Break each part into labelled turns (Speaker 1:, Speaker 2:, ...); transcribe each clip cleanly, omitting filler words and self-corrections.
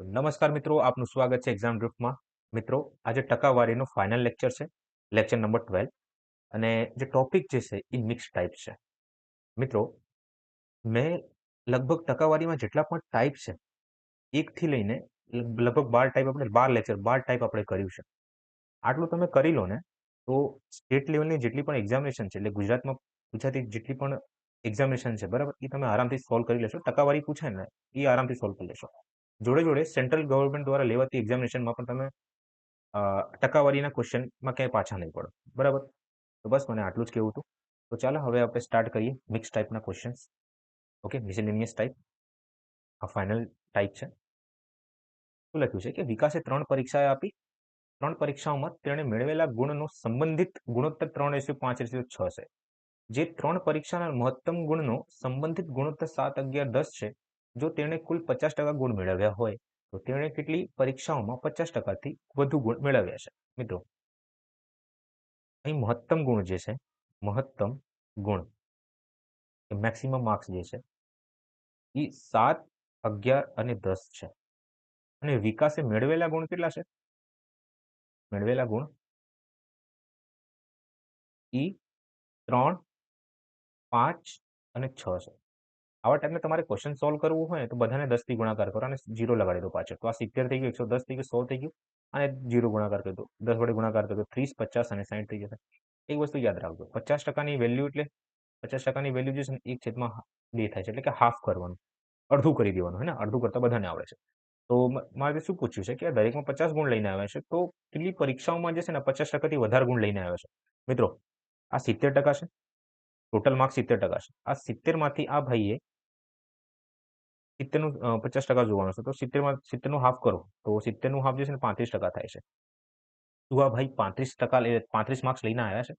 Speaker 1: નમસ્કાર મિત્રો, આપનું સ્વાગત છે એક્ઝામ ડ્રિફ્ટમાં. મિત્રો, આજે ટકાવારીનો ફાઇનલ લેક્ચર છે, લેક્ચર નંબર 12. અને જે ટોપિક જે છે એ મિક્સ ટાઈપ છે. મિત્રો, મેં લગભગ ટકાવારીમાં જેટલા પણ ટાઈપ છે, એકથી લઈને લગભગ 12 ટાઈપ, આપણે 12 લેક્ચર 12 ટાઈપ આપણે કર્યું છે. આટલું તમે કરી લો ને તો સ્ટેટ લેવલની જેટલી પણ એક્ઝામિનેશન છે, એટલે ગુજરાતમાં પૂછાતી જેટલી પણ એક્ઝામિનેશન છે, બરાબર, એ તમે આરામથી સોલ્વ કરી લેશો. ટકાવારી પૂછે ને એ આરામથી સોલ્વ કરી લેશો. જોડે જોડે સેન્ટ્રલ ગવર્મેન્ટ દ્વારા લેવાતી એક્ઝામિનેશનમાં પણ તમે ટકાવારીના ક્વેશ્ચનમાં ક્યાંય પાછા નહીં પડો, બરાબર. તો બસ મને આટલું જ કહેવું હતું. તો ચાલો હવે આપણે સ્ટાર્ટ કરીએ મિક્સ ટાઈપના ક્વેશ્ચન્સ. ઓકે, મિસેલેનિયસ ટાઈપ આ ફાઇનલ ટાઈપ છે. શું લખ્યું છે કે વિકાસે 3 પરીક્ષાએ આપી. 3 પરીક્ષાઓમાં તેણે મેળવેલા ગુણનો સંબંધિત ગુણોત્તર 3:5:6 છે. જે 3 પરીક્ષાના મહત્તમ ગુણનો સંબંધિત ગુણોત્તર 7, 11, 10 છે. જો તેણે કુલ 50% ગુણ મેળવ્યા હોય તો તેણે કેટલી પરીક્ષાઓમાં 50%થી વધુ ગુણ મેળવ્યા છે? મિત્રો, અહીં મહત્તમ ગુણ જે છે, મહત્તમ ગુણ મેક્સિમમ માર્ક્સ જે છે એ 7, 11 અને 10 છે. અને વિકાસે મેળવેલા ગુણ કેટલા છે? મેળવેલા ગુણ એ 3, 5 અને 6 છે. આવા ટાઈપને તમારે ક્વેશ્ચન સોલ્વ કરવું હોય તો બધાને 10 થી ગુણાકાર કરો અને 0 લગાડી દો પાછળ. તો આ 70 થઈ ગયું, 110 થઈ ગયું, 100 થઈ ગયું અને 0 ગુણાકાર કરી દો. 10 વડે ગુણાકાર કરી દો, 30, 50 અને 60 થઈ જશે. એક વસ્તુ યાદ રાખજો, 50%ની વેલ્યુ એટલે 50%ની વેલ્યુ જે છે ને 1/2 થાય છે, એટલે કે હાફ કરવાનું, અડધું કરી દેવાનું. હે ને, અડધું કરતા બધાને આવડે છે. તો મારે શું પૂછ્યું છે કે દરેકમાં 50 ગુણ લઈને આવ્યા છે, તો કેટલી પરીક્ષાઓમાં જે છે ને 50%થી વધારે ગુણ લઈને આવ્યા છે? મિત્રો, આ 70% છે. ટોટલ માર્ક્સ 70% છે. આ 70માંથી આ ભાઈએ 70નું 50% જોવાનું છે. તો 70નું હાફ કરો તો 70નું હાફ જે છે ને 35% થાય છે. તો આ ભાઈ 35 માર્ક્સ લઈને આવ્યા છે?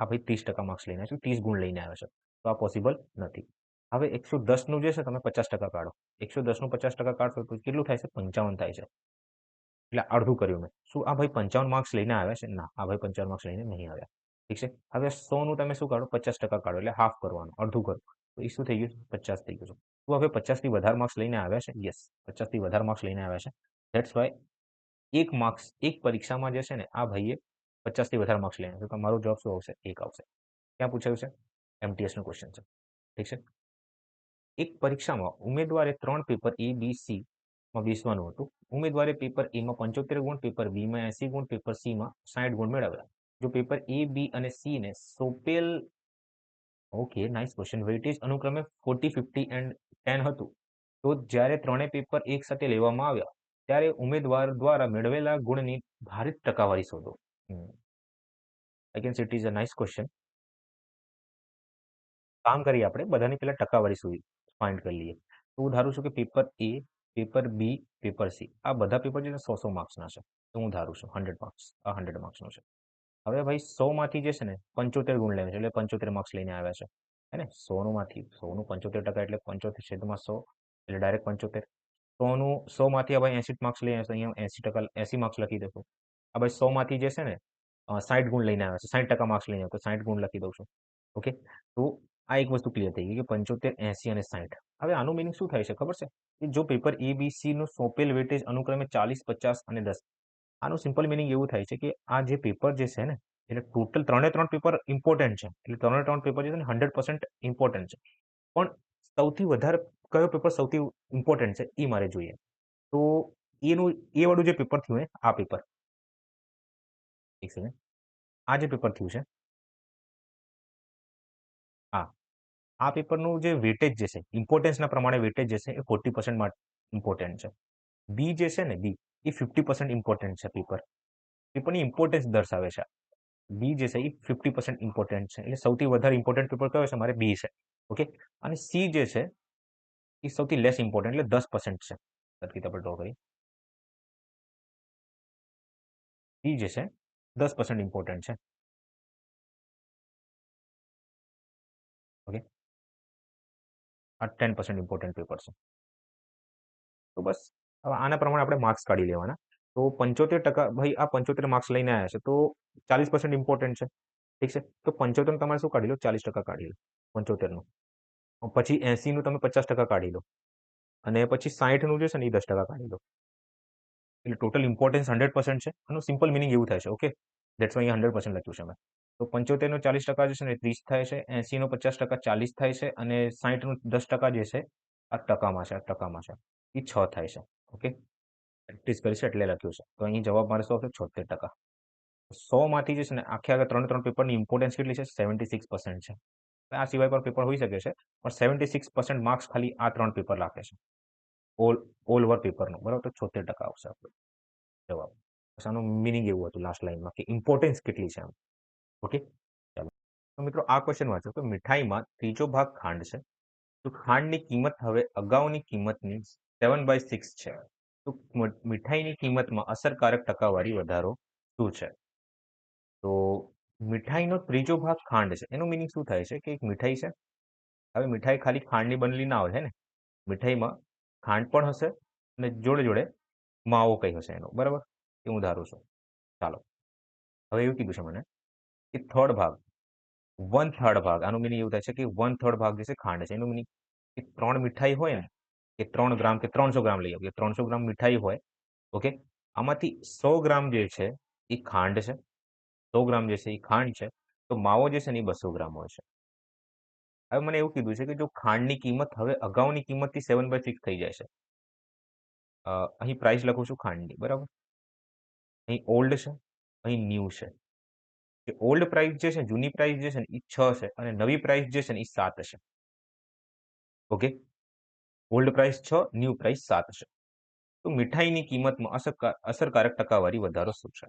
Speaker 1: આ ભાઈ 30% માર્ક્સ લઈને આવ્યા છે, 30 ગુણ લઈને આવ્યા છે. તો આ પોસિબલ નથી. હવે 110નું જે છે તમે 50% કાઢો. 110નું 50% કાઢશો તો કેટલું થાય છે? 55 થાય છે. એટલે અડધું કર્યું મેં. શું આ ભાઈ 55 માર્ક્સ લઈને આવ્યા છે? ના, આ ભાઈ 55 માર્ક્સ લઈને નહીં આવ્યા. ઠીક છે. હવે 100નું તમે શું કાઢો? 50% કાઢો, એટલે હાફ કરવાનું, અડધું કરો. તો એ શું થઈ ગયું? 50 થઈ ગયું છે. તો હવે 50થી વધારે માર્ક્સ લઈને આવ્યા છે? યસ, 50થી વધારે માર્ક્સ લઈને આવ્યા છે. ધેટ્સ વાય એક પરીક્ષામાં જે છે ને આ ભાઈએ 50થી વધારે માર્ક્સ લઈને, તો તમારો જવાબ શું આવશે? 1 આવશે. ક્યાં પૂછાયું છે? MTS નું ક્વેશ્ચન છે. ઠીક છે. એક પરીક્ષામાં ઉમેદવારે 3 પેપર A, B, C માં બેસવાનું હતું. ઉમેદવારે પેપર A માં 75 ગુણ, પેપર B માં 80 ગુણ, પેપર C માં 60 ગુણ મેળવ્યા. જો પેપર A, B અને C ને સોંપેલ, ઓકે, નાઇસ ક્વેશ્ચન, વેઇટેજ અનુક્રમે 40, 50 એન્ડ 10 હતું, તો જ્યારે ત્રણેય પેપર એક સાથે લેવામાં આવ્યા ત્યારે ઉમેદવાર દ્વારા મેળવેલા ગુણની ભારિત ટકાવારી શોધો. I can say it is a nice question. કામ કરીએ, આપણે બધાની પહેલા ટકાવારી સુધી ફાઇન્ડ કરી લઈએ. તો હું ધારું છું કે paper A, paper B, paper C, આ બધા પેપર જે છે 100 માર્ક્સના છે. તો હું ધારું છું 100 માર્ક્સ, આ 100 માર્ક્સનું છે. હવે ભાઈ 100 માંથી જે છે ને 75 ગુણ લેવા છે, એટલે 75 માર્ક્સ લઈને આવ્યા છે. હે ને, 100 માંથી 100નું 75% એટલે 75/100, એટલે ડાયરેક્ટ 75. 100 માંથી હવે 80 માર્ક્સ લઈને આવ્યા છે, અહીંયા 80%, 80 માર્ક્સ લખી દેશો. હવે 100 માંથી જે છે ને 60 ગુણ લઈને આવ્યા છે, 60% માર્ક્સ લઈને આવ્યા, તો 60 ગુણ લખી દઉં છું. ઓકે, તો આ એક વસ્તુ ક્લિયર થઈ ગઈ કે 75, 80 અને 60. હવે આનું મિનિંગ શું થાય છે ખબર છે? કે જો પેપર A, B, C નું સોંપેલ વેટેજ અનુક્રમે 40, 50 અને 10. આનું સિમ્પલ મિનિંગ એવું થાય છે કે આ જે પેપર જે છે ને, એટલે ટોટલ 3 પેપર ઇમ્પોર્ટન્ટ છે, એટલે 3 પેપર જે છે ને 100% ઇમ્પોર્ટન્ટ છે. પણ સૌથી વધારે કયો પેપર સૌથી ઇમ્પોર્ટન્ટ છે એ મારે જોઈએ. તો એ વાળું જે પેપર થયું ને, આ પેપર, એક સેકન્ડ, આ જે પેપર થયું છે, હા, આ પેપરનું જે વેટેજ જે છે, ઇમ્પોર્ટન્સના પ્રમાણે વેટેજ જે છે એ 40% ઇમ્પોર્ટન્ટ છે. બી જે છે ને, બી એ 50% ઇમ્પોર્ટન્ટ છે. પેપરની ઇમ્પોર્ટન્સ દર્શાવે છે. બી જે છે એ 50% ઇમ્પોર્ટન્ટ છે, એટલે સૌથી વધારે ઇમ્પોર્ટન્ટ પેપર કયો છે? મારે બી છે. ઓકે, અને સી જે છે એ સૌથી લેસ ઇમ્પોર્ટન્ટ, એટલે 10% છે. સરખી આપણે ડ્રો કરી. સી જે છે 10% ઇમ્પોર્ટન્ટ છે. ઓકે, આ 10% ઇમ્પોર્ટન્ટ પેપર છે. તો બસ હવે આના પ્રમાણે આપણે માર્ક્સ કાઢી લેવાના. તો 75%, ભાઈ આ 75 માર્ક્સ લઈને આવ્યા છે, તો 40% ઇમ્પોર્ટન્ટ છે. ઠીક છે. તો 75 તમારે શું કાઢી લો? 40% કાઢી લો 75 નું. પછી 80 નું તમે 50% કાઢી લો. અને પછી 60નું જે છે ને એ 10% કાઢી દો. એટલે ટોટલ ઇમ્પોર્ટન્સ 100% છે. આનું સિમ્પલ મિનિંગ એવું થાય છે. ઓકે, ધેટ્સ વાય અહીંયા 100% લખ્યું છે મેં. તો 75નો 40% જે છે ને 30 થાય છે, 80નો 50% 40 થાય છે, અને 60નું 10% જે છે આ ટકામાં છે, આ ટકામાં છે, એ 6 થાય છે. ઓકે, પ્રેક્ટિસ કરી છે એટલે લખ્યું છે. તો અહીં જવાબ મારે શું આવશે? 76%. 100માંથી જે છે ને આખે 3 પેપરની ઇમ્પોર્ટન્સ કેટલી છે? 76% છે. આ સિવાય પણ પેપર હોઈ શકે છે, પણ 76% માર્ક્સ ખાલી આ 3 પેપર રાખે છે, ઓલ ઓવર પેપરનું, બરાબર? તો 76% આવશે આપણો જવાબ. આનું મિનિંગ એવું હતું લાસ્ટ લાઈનમાં કે ઇમ્પોર્ટન્સ કેટલી છે આમ. ઓકે, ચાલો. તો મિત્રો આ ક્વેશ્ચન વાંચો કે મીઠાઈમાં ત્રીજો ભાગ ખાંડ છે, તો ખાંડની કિંમત હવે અગાઉની કિંમતની 7/6 છે. તો મીઠાઈની કિંમતમાં અસરકારક ટકાવારી વધારો શું છે? તો મીઠાઈનો ત્રીજો ભાગ ખાંડ છે, એનું મિનિંગ શું થાય છે કે એક મીઠાઈ છે. હવે મીઠાઈ ખાલી ખાંડની બનેલી ના હોય, હે ને? મીઠાઈમાં ખાંડ પણ હશે અને જોડે જોડે માવો કઈ હશે એનો, બરાબર? એ હું ધારું છું. ચાલો, હવે એવું કીધું છે મને કે થર્ડ ભાગ, 1/3 ભાગ, આનું મિનિંગ એવું થાય છે કે 1/3 ભાગ જે છે ખાંડ છે. એનું મિનિંગ કે 3 મીઠાઈ હોય ને, કે 3 ગ્રામ કે 300 ગ્રામ લઈ આવીએ, 300 ગ્રામ મીઠાઈ હોય. ઓકે, આમાંથી 100 ગ્રામ જે છે એ ખાંડ છે, 100 ગ્રામ જે છે એ ખાંડ છે, તો માવો જે છે ને એ 200 ગ્રામ હોય છે. હવે મને એવું કીધું છે કે જો ખાંડની કિંમત હવે અગાઉની કિંમતથી 7/6 થઈ જાય છે. અહીં પ્રાઇસ લખું છું ખાંડની, બરાબર? અહીં ઓલ્ડ છે, અહીં ન્યૂ છે. કે ઓલ્ડ પ્રાઇસ જે છે, જૂની પ્રાઇસ જે છે ને એ 6 છે, અને નવી પ્રાઇસ જે છે ને એ 7 છે. Okay, old price 6, new price 7 છે. તો મીઠાઈની કિંમતમાં અસરકારક ટકાવારી વધારો શું છે?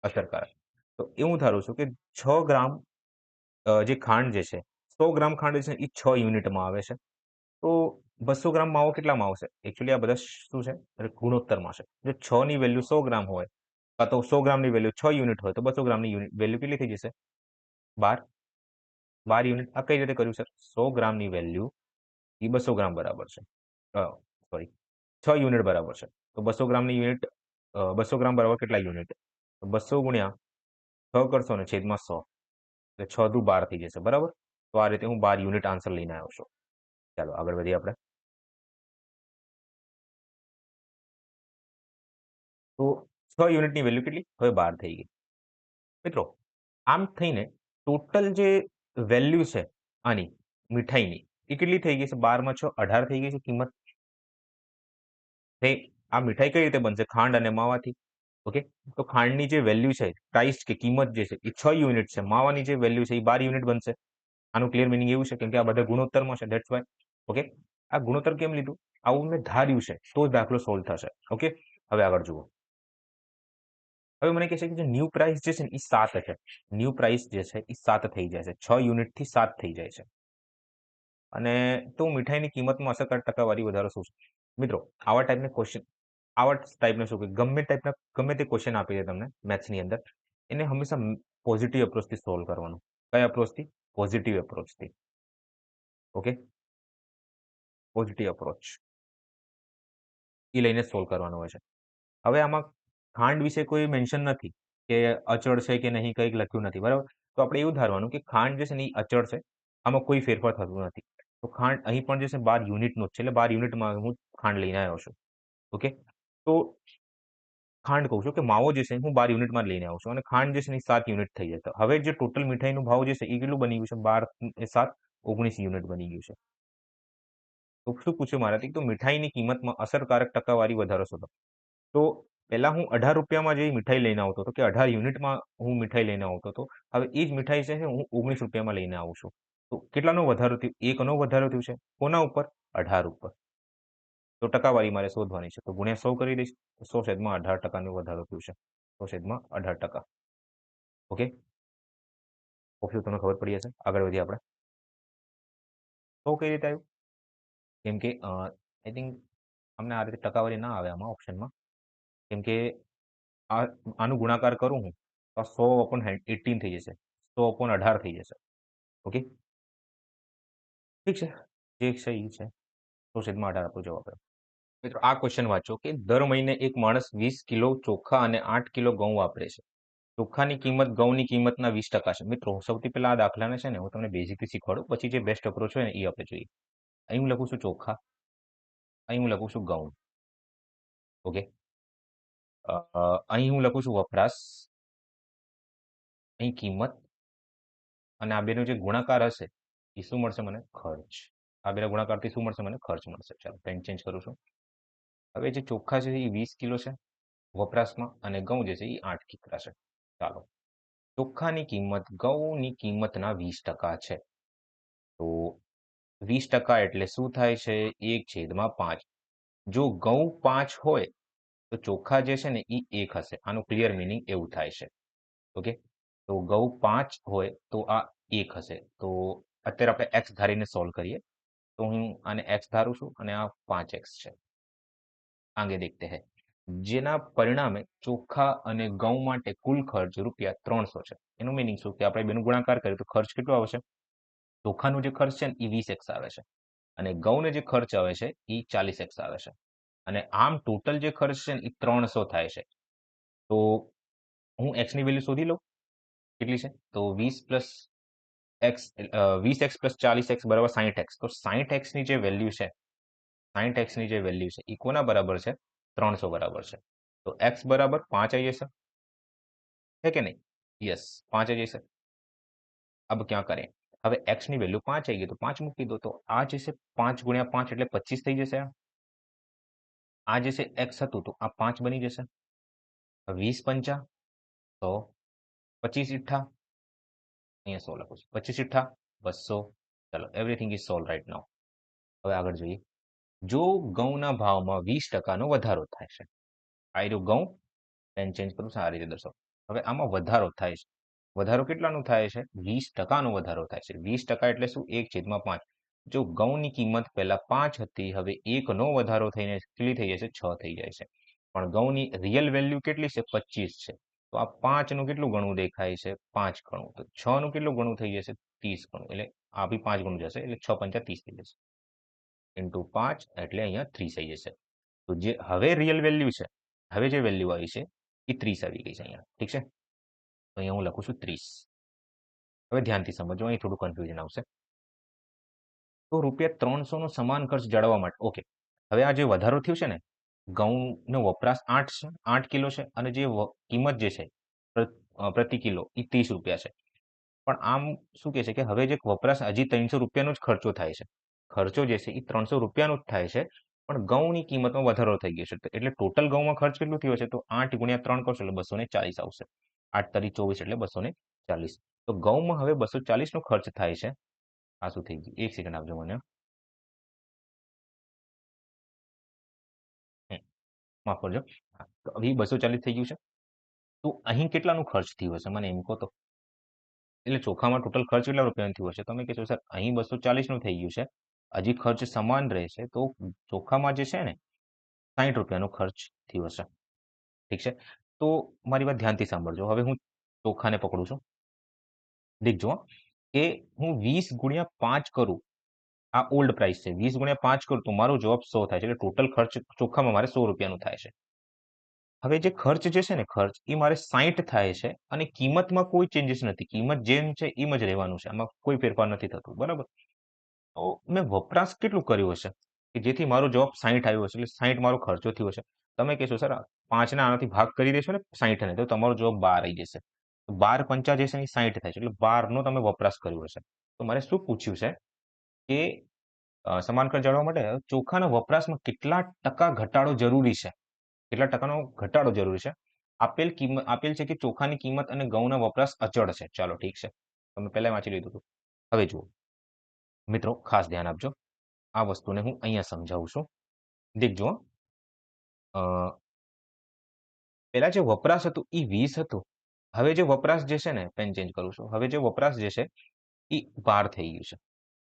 Speaker 1: અસરકારક. તો એવું ધારું છું કે 6 ગ્રામ જે ખાંડ જે છે, 100 ગ્રામ ખાંડ છે એ 6 યુનિટમાં આવે છે. તો 200 ગ્રામ માવો કેટલામાં આવશે? એકચ્યુઅલી આ બધા શું છે? ગુણોત્તરમાં છે. જો 6 ની વેલ્યુ 100 ગ્રામ હોય, કાં તો 100 ગ્રામની વેલ્યુ 6 યુનિટ હોય, તો 200 ગ્રામની વેલ્યુ કેટલી થઈ જશે? 12 યુનિટ. આ કઈ રીતે કર્યું છે? 100 ગ્રામની વેલ્યુ એ 200 ગ્રામ બરાબર છે, સોરી, 6 યુનિટ બરાબર છે. તો 200 ગ્રામની યુનિટ, 200 ગ્રામ બરાબર કેટલા યુનિટ? 200 ગુણ્યા 6 કરશો ને છેદમાં 100, એટલે 6 દુ 12 થઈ જશે, બરાબર? તો આ રીતે હું 12 યુનિટ આન્સર લઈને આવ્યો છું. ચાલો આગળ વધીએ આપણે. તો 6 યુનિટની વેલ્યુ કેટલી? હવે 12 થઈ ગઈ. મિત્રો, આમ થઈને ટોટલ જે વેલ્યુ છે આની મીઠાઈની, એ કેટલી થઈ ગઈ છે? 12 માં 6 18 થઈ ગઈ છે કિંમત. આ મીઠાઈ કઈ રીતે બનશે? ખાંડ અને માવાથી. ઓકે, તો ખાંડની જે વેલ્યુ છે, પ્રાઇસ કે કિંમત જે છે એ 6 યુનિટ છે, માવાની જે વેલ્યુ છે એ 12 યુનિટ બનશે. આનું ક્લિયર મિનિંગ એવું છે કેમ કે આ બધા ગુણોત્તરમાં છે, ધેટ્સ વાય. ઓકે, આ ગુણોત્તર કેમ લીધું? આવું મેં ધાર્યું છે તો જ દાખલો સોલ્વ થશે. ઓકે, હવે આગળ જુઓ. હવે મને કહે છે કે જે ન્યૂ પ્રાઇસ જે છે ને એ 7 છે. ન્યૂ પ્રાઇસ જે છે એ 7 થઈ જાય છે, 6 યુનિટથી 7 થઈ જાય છે. અને તો મીઠાઈની કિંમતમાં અસરકારક ટકાવારી વધારો શું છે? મિત્રો, આવા ટાઈપના ક્વેશ્ચન, આવા ટાઈપના શું કે ગમે તે ક્વેશ્ચન આપી દે તમને મેથ્સની અંદર, એને હંમેશા પોઝિટિવ અપ્રોચથી સોલ્વ કરવાનું. કયા અપ્રોચથી? પોઝિટિવ અપ્રોચથી. ઓકે, પોઝિટિવ અપ્રોચ એ લઈને સોલ્વ કરવાનો હોય છે. હવે આમાં ખાંડ વિશે કોઈ મેન્શન નથી કે અચળ છે કે નહીં, કંઈક લખ્યું નથી, બરાબર? તો આપણે એવું ધારવાનું કે ખાંડ જે છે ને એ અચળ છે, આમાં કોઈ ફેરફાર થતું નથી. તો ખાંડ અહીં પણ જે છે 12 યુનિટનો જ છે, એટલે 12 યુનિટમાં હું ખાંડ લઈને આવ્યો છું. ઓકે, તો ખાંડ કહું છું કે માવો જે છે હું 12 યુનિટમાં લઈને આવું છું, અને ખાંડ જે છે એ 7 યુનિટ થઈ જશે. હવે જે ટોટલ મીઠાઈનો ભાવ જે છે એ કેટલું બની ગયું છે? 12 એ 7 19 યુનિટ બની ગયું છે. તો શું પૂછ્યું મારાથી? તો મીઠાઈની કિંમતમાં અસરકારક ટકાવારી વધારો શોધો. તો પહેલા હું 18 રૂપિયામાં જે મીઠાઈ લઈને આવતો હતો, કે 18 યુનિટમાં હું મીઠાઈ લઈને આવતો હતો, હવે એ જ મીઠાઈ છે હું 19 રૂપિયામાં લઈને આવું છું. તો કેટલાનો વધારો થયો? 1નો વધારો થયો છે. કોના ઉપર? 18 ઉપર. તો ટકાવારી મારે શોધવાની છે, તો ગુણ્યા 100 કરી દઈશ, તો 100/18% વધારો થયો છે. 100/18%. ઓકે, હોપ તમને ખબર પડી હશે. આગળ વધીએ આપણે. તો કઈ રીતે આવ્યું? કેમ કે આઈ થિંક અમને આ રીતે ટકાવારી ના આવે આમાં ઓપ્શનમાં, કેમ કે આનું ગુણાકાર કરું હું તો 100/18 થઈ જશે, 100/18 થઈ જશે. ઓકે, ઠીક છે, જે છે એ છે. 100/18 આપણો જવાબ આવ્યો. મિત્રો, આ ક્વેશ્ચન વાંચો કે દર મહિને એક માણસ 20 કિલો ચોખા અને 8 કિલો ઘઉં વાપરે છે. ચોખાની કિંમત ઘઉંની કિંમતના 20% છે. મિત્રો, સૌથી પહેલા આ દાખલાને છે ને હું તમને બેઝિકથી શીખવાડું, પછી જે બેસ્ટ અપ્રોચ હોય ને એ આપણે જોઈએ. અહીં હું લખું છું ચોખા, અહીં હું લખું છું ઘઉં. ઓકે, અહીં હું લખું છું વપરાશ, અહીં કિંમત, અને આ બેનો જે ગુણાકાર હશે એ શું મળશે મને? ખર્ચ. આ બેના ગુણાકારથી શું મળશે મને? ખર્ચ મળશે. ચાલો પેન ચેન્જ કરું છું. હવે જે ચોખા છે એ 20 કિલો છે વપરાશમાં, અને ઘઉં જે છે એ 8 કિગ્રા છે. ચાલો, ચોખાની કિંમત ઘઉંની કિંમતના 20% છે. તો 20% એટલે શું થાય છે? 1/5. જો ઘઉં 5 હોય તો ચોખા જે છે ને એ 1 હશે. આનું ક્લિયર મિનિંગ એવું થાય છે. ઓકે, તો ઘઉં 5 હોય તો આ 1 હશે. તો અત્યારે આપણે એક્સ ધારીને સોલ્વ કરીએ. તો હું આને એક્સ ધારું છું અને આ 5x છે. આગે દેખતે હૈ. જેના પરિણામે ચોખા અને ઘઉં માટે કુલ ખર્ચ રૂપિયા 300 છે. એનું મિનિંગ શું? કે આપણે બેનું ગુણાકાર કરીએ તો ખર્ચ કેટલો આવશે? ચોખાનો જે ખર્ચ છે ને એ 20x આવે છે, અને ઘઉંનો જે ખર્ચ આવે છે એ 40x આવે છે, અને આમ ટોટલ જે ખર્ચ છે ને એ 300 થાય છે. તો હું x ની વેલ્યુ શોધી લઉં. કેટલી છે? તો 20x પ્લસ 40x બરાબર 60x. તો 60x ની જે વેલ્યુ છે, 60x ની જે વેલ્યુ છે એ કોના બરાબર છે? 300 બરાબર છે. તો x બરાબર 5 આવી જશે, है કે નહીં? યસ, 5 આવી જશે. अब क्या करें? હવે x ની વેલ્યુ 5 આવી ગઈ તો 5 મૂકી દો. તો આ જે છે 5 ગુણ્યા 5 એટલે 25 થઈ જશે. આ જે છે x હતું તો આ 5 બની જશે. 20 પંચા 100, 25 ઇઠ્ઠા, અહીંયા 100 લખું છું, 25 ઇઠ્ઠા 200. ચલો, everything is solve right now. હવે આગળ જોઈએ. જો ઘઉંના ભાવમાં 20% નો વધારો થાય છે, આ રહ્યું ઘઉં, પેન ચેન્જ કરું છું, આ રીતે દર્શાવો. હવે આમાં વધારો થાય છે. વધારો કેટલાનો થાય છે? 20% નો વધારો થાય છે. 20% એટલે શું? 1/5. જો ઘઉંની કિંમત પહેલા 5 હતી, હવે 1 નો વધારો થઈને કેટલી થઈ જશે? 6 થઈ જાય છે. પણ ઘઉંની રિયલ વેલ્યુ કેટલી છે? 25 છે. તો આ 5 નું કેટલું ગણું દેખાય છે? 5 ગણું. તો 6 નું કેટલું ગણું થઈ જશે? 30 ગણું. એટલે આ બી 5 ગણું જશે, એટલે 6 પંચા 30 થઈ જશે. ઇન્ટુ 5 એટલે અહીંયા 30 થઈ જશે. તો જે હવે રિયલ વેલ્યુ છે, હવે જે વેલ્યુ આવી છે એ 30 આવી ગઈ છે અહીંયા. ઠીક છે, તો અહીંયા હું લખું છું 30. હવે ધ્યાનથી સમજો, અહીં થોડું કન્ફ્યુઝન આવશે. તો રૂપિયા 300 નો સમાન ખર્ચ જાળવવા માટે, ઓકે, હવે આ જે વધારો થયો છે ને, ઘઉંનો વપરાશ 8 કિલો છે, અને જે કિંમત જે છે પ્રતિ કિલો એ 30 રૂપિયા છે. પણ આમ શું કહે છે કે હવે જે વપરાશ હજી 300 રૂપિયાનો જ ખર્ચો થાય છે. ખર્ચો જે છે એ 300 રૂપિયાનો જ થાય છે, પણ ઘઉંની કિંમતમાં વધારો થઈ ગયો છે. એટલે ટોટલ ઘઉંમાં ખર્ચ કેટલું થયો છે? તો 8 ગુણ્યા 3 કરશો એટલે 240 આવશે. 8 તરી 24 એટલે 240. તો ઘઉંમાં હવે 240 નો ખર્ચ થાય છે. આ શું થઈ ગયું? એક સેકન્ડ આપજો મને. માફ કરજો. તો હવે 240 થઈ ગયું છે. તો અહીં કેટલાનું ખર્ચ થયું હશે? મને એમ કહો તો. એટલે ચોખામાં ટોટલ ખર્ચ કેટલા રૂપિયાનો થયો હશે? તમે કહેશો સર અહીં 240 નું થઈ ગયું છે, હજી ખર્ચ સમાન રહેશે, તો ચોખામાં જે છે ને 60 રૂપિયાનો ખર્ચ થયો હશે. ઠીક છે, તો મારી વાત ધ્યાનથી સાંભળજો. હવે હું ચોખાને પકડું છું. દેખજો કે હું 20 ગુણ્યા 5 કરું, આ ઓલ્ડ પ્રાઇસ છે. 20 ગુણ્યા 5 કરું તો મારો જવાબ 100 થાય છે. એટલે ટોટલ ખર્ચ ચોખામાં મારે 100 રૂપિયાનું થાય છે. હવે જે ખર્ચ જે છે ને, ખર્ચ એ મારે 60 થાય છે, અને કિંમતમાં કોઈ ચેન્જીસ નથી. કિંમત જેમ છે એમ જ રહેવાનું છે, આમાં કોઈ ફેરફાર નથી થતું. બરાબર? તો મેં વપરાશ કેટલું કર્યું હશે કે જેથી મારો જવાબ 60 આવ્યો હશે? એટલે 60 મારો ખર્ચો થયો હશે. તમે કહેશો સર 5 ના આનાથી ભાગ કરી દેશો ને 60 ને, તો તમારો જવાબ 12 આવી જશે. 12 પંચા જે છે એ 60 થાય છે, એટલે 12 નો તમે વપરાશ કર્યો હશે. તો મારે શું પૂછ્યું છે કે સમાન ખર્ચ જાળવવા માટે ચોખાના વપરાશમાં કેટલા ટકા ઘટાડો જરૂરી છે? કેટલા ટકાનો ઘટાડો જરૂરી છે? આપેલ છે કે ચોખાની કિંમત અને ઘઉંના વપરાશ અચળ છે. ચાલો ઠીક છે, તમે પહેલા વાંચી લીધું હતું. હવે જુઓ મિત્રો, ખાસ ધ્યાન આપજો. આ વસ્તુને હું અહીંયા સમજાવું છું. દેખજો, પહેલા જે વપરાશ હતું એ 20 હતું. હવે જે વપરાશ જે છે ને, પેન ચેન્જ કરું છું, હવે જે વપરાશ જે છે એ 12 થઈ ગયું છે.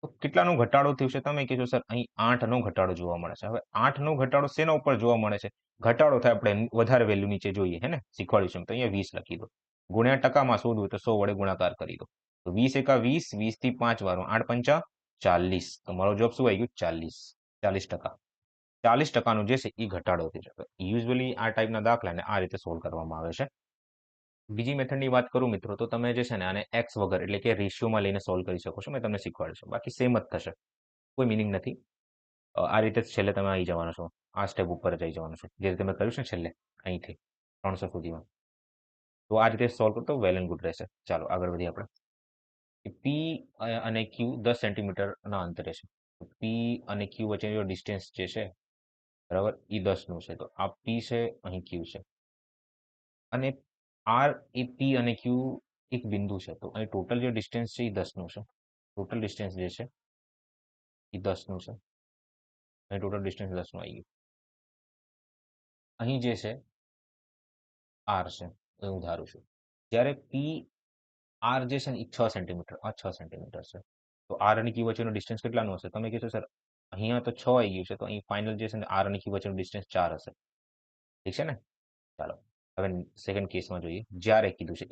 Speaker 1: તો કેટલાનો ઘટાડો થયો છે? તમે કહેશો સર અહીં 8 નો ઘટાડો જોવા મળે છે. હવે 8 નો ઘટાડો શેના ઉપર જોવા મળે છે? ઘટાડો થાય આપણે વધારે વેલ્યુ નીચે જોઈએ, હે ને, શીખવાડ્યું છે. તો અહીંયા 20 લખી દો. ગુણ્યા ટકામાં શોધવું તો 100 વડે ગુણાકાર કરી દો. તો 20 એકા 20, 20 થી 5 વારો 8 પંચા 40. તો મારો જવાબ શું આવી ગયું? 40%. 40% જે છે એ ઘટાડો થઈ શકે. યુઝ્યુઅલી આ ટાઈપના દાખલાને આ રીતે સોલ્વ કરવામાં આવે છે. બીજી મેથડની વાત કરું મિત્રો, તો તમે જે છે ને આને એક્સ વગર એટલે કે રેશિયોમાં લઈને સોલ્વ કરી શકો છો. મેં તમને શીખવાડ્યું છે, બાકી સેમ જ થશે, કોઈ મિનિંગ નથી. આ રીતે જ છેલ્લે તમે આવી જવાનો છો, આ સ્ટેપ ઉપર જ આવી જવાનું છે, જે રીતે મેં કર્યું છે ને છેલ્લે અહીંથી 300 સુધીમાં. તો આ રીતે સોલ્વ કરતો વેલ એન્ડ ગુડ રહેશે. ચાલો આગળ વધીએ આપણે. પી અને ક્યુ 10 સેન્ટીમીટરના અંતરે છે. પી અને ક્યુ વચ્ચેનો ડિસ્ટન્સ જે છે, બરાબર, એ 10નું છે. તો આ પી છે, અહીં ક્યુ છે, અને આર એ પી અને ક્યુ એક બિંદુ છે. તો અહીં ટોટલ જે ડિસ્ટન્સ છે એ 10નું છે. ટોટલ ડિસ્ટન્સ જે છે એ 10નું છે. અહીં ટોટલ ડિસ્ટન્સ 10નું આવી ગયું. અહીં જે છે આર છે, એ હું ધારું છું. જ્યારે પી આર જે છે ને એ 6 સેન્ટીમીટર, આ 6 સેન્ટીમીટર છે. તો આર અને ક્યુ વચ્ચેનો ડિસ્ટન્સ કેટલાનો હશે? તમે કીધું સર અહીંયા તો 6 આવી ગયું છે, તો અહીં ફાઇનલ જે છે ને આર અને ક્યુ વચ્ચેનો ડિસ્ટન્સ 4 હશે. ઠીક છે ને? ચાલો હવે સેકન્ડ કેસમાં જોઈએ. જ્યારે કીધું છે